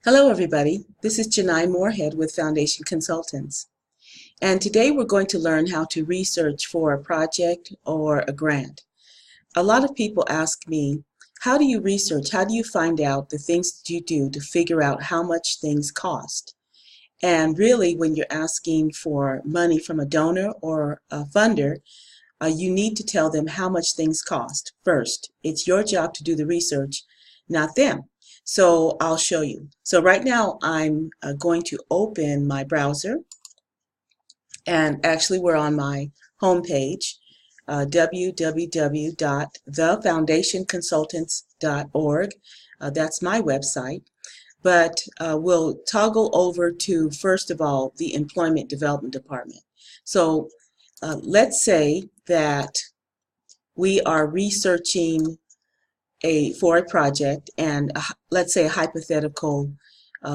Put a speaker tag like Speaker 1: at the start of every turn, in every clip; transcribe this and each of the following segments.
Speaker 1: Hello everybody, this is Janai Moorhead with Foundation Consultants, and today we're going to learn how to research for a project or a grant. A lot of people ask me, how do you research? How do you find out the things that you do to figure out how much things cost? And really, when you're asking for money from a donor or a funder, you need to tell them how much things cost first. It's your job to do the research, not them. So I'll show you. So right now I'm going to open my browser, and actually we're on my home page, www.thefoundationconsultants.org. That's my website. But we'll toggle over to, first of all, the Employment Development Department. So let's say that we are researching for a project, and let's say a hypothetical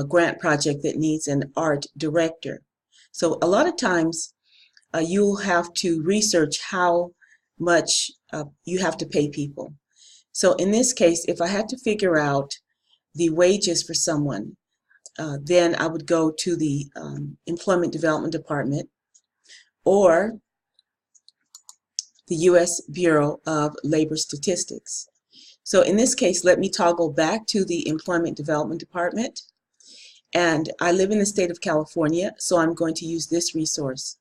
Speaker 1: grant project that needs an art director. So a lot of times you'll have to research how much you have to pay people. So in this case, if I had to figure out the wages for someone, then I would go to the Employment Development Department or the U.S. Bureau of Labor Statistics. So in this case, let me toggle back to the Employment Development Department. And I live in the state of California, so I'm going to use this resource.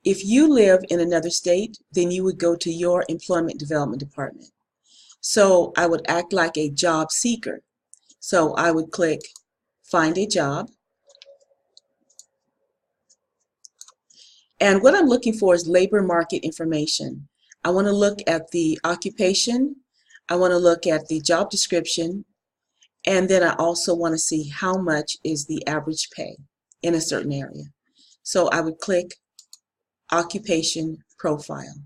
Speaker 1: If you live in another state, then you would go to your Employment Development Department. So I would act like a job seeker. So I would click Find a Job. And what I'm looking for is labor market information. I want to look at the occupation, I want to look at the job description, and then I also want to see how much is the average pay in a certain area. So I would click Occupation Profile.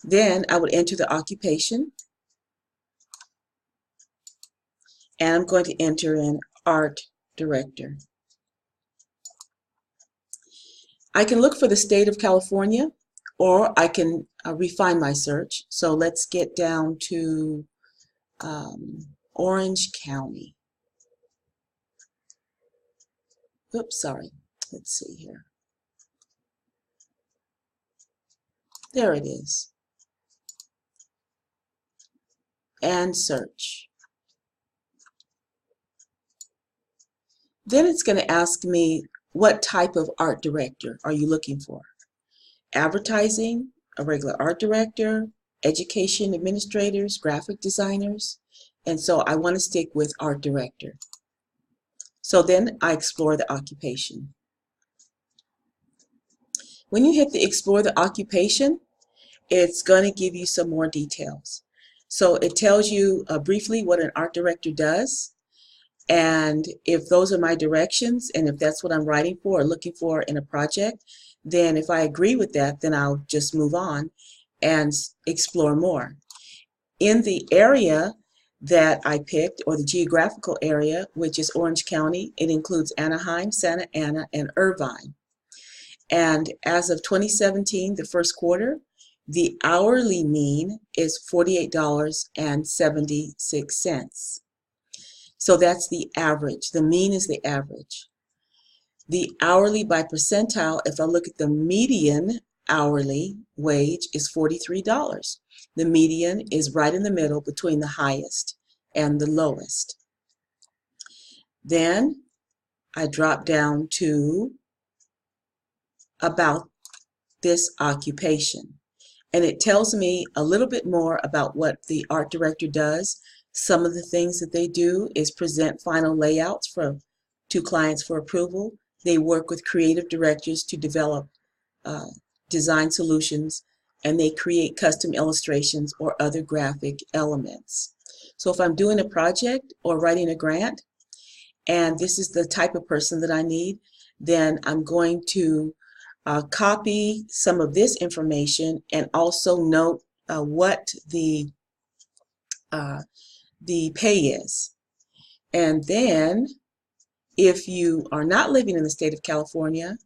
Speaker 1: Then I would enter the occupation, and I'm going to enter in Art Director. I can look for the state of California, or I can refine my search. So let's get down to Orange County. Oops, sorry. Let's see here. There it is. And search. Then it's going to ask me, what type of art director are you looking for? Advertising, a regular art director, education administrators, graphic designers, and so I want to stick with art director. So then I explore the occupation. When you hit the explore the occupation, it's going to give you some more details. So it tells you briefly what an art director does, and if those are my directions, and if that's what I'm writing for or looking for in a project, then if I agree with that, then I'll just move on and explore more. In the area that I picked, or the geographical area, which is Orange County, it includes Anaheim, Santa Ana, and Irvine. And as of 2017, the first quarter, the hourly mean is $48.76. So that's the average. The mean is the average. The hourly by percentile, if I look at the median hourly wage, is $43. The median is right in the middle between the highest and the lowest. Then I drop down to about this occupation, and it tells me a little bit more about what the art director does. Some of the things that they do is present final layouts to clients for approval. They work with creative directors to develop design solutions, and they create custom illustrations or other graphic elements. So if I'm doing a project or writing a grant, and this is the type of person that I need, then I'm going to copy some of this information and also note what the pay is. And then if you are not living in the state of California,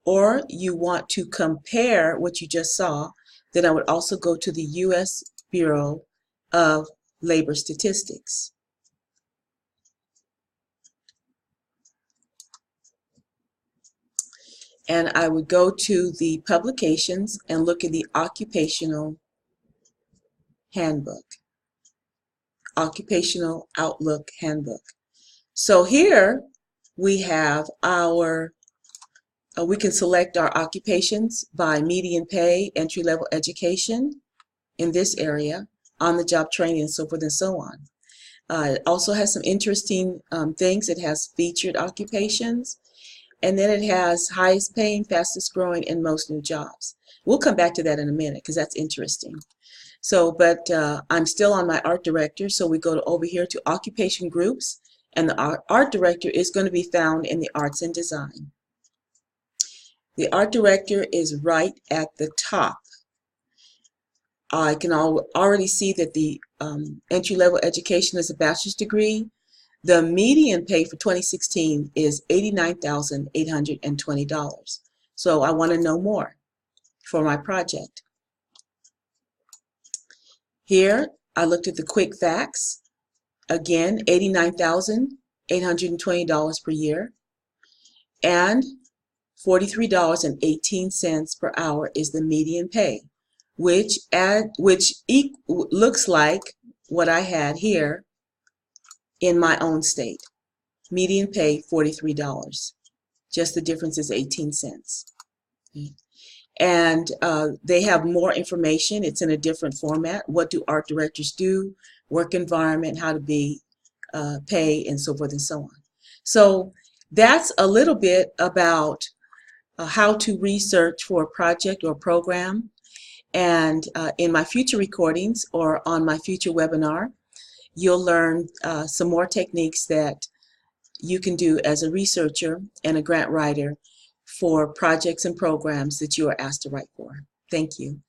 Speaker 1: or you want to compare what you just saw, then I would also go to the U.S. Bureau of Labor Statistics. and I would go to the publications and look at the Occupational Handbook, Occupational Outlook Handbook. So here we have our, we can select our occupations by median pay, entry-level education in this area, on-the-job training, and so forth and so on. It also has some interesting things. It has featured occupations, and then it has highest paying, fastest growing, and most new jobs. We'll come back to that in a minute because that's interesting. So, but I'm still on my art director, so we go to over here to occupation groups, and the art director is going to be found in the arts and design. The art director is right at the top. I can already see that the entry-level education is a bachelor's degree. The median pay for 2016 is $89,820. So I want to know more for my project. Here, I looked at the quick facts. Again, $89,820 per year, and $43.18 per hour is the median pay, which looks like what I had here in my own state. Median pay $43. Just the difference is 18 cents. And they have more information. It's in a different format. What do art directors do? Work environment, how to be pay, and so forth and so on. So that's a little bit about how to research for a project or program. And in my future recordings or on my future webinar, you'll learn some more techniques that you can do as a researcher and a grant writer for projects and programs that you are asked to write for. Thank you.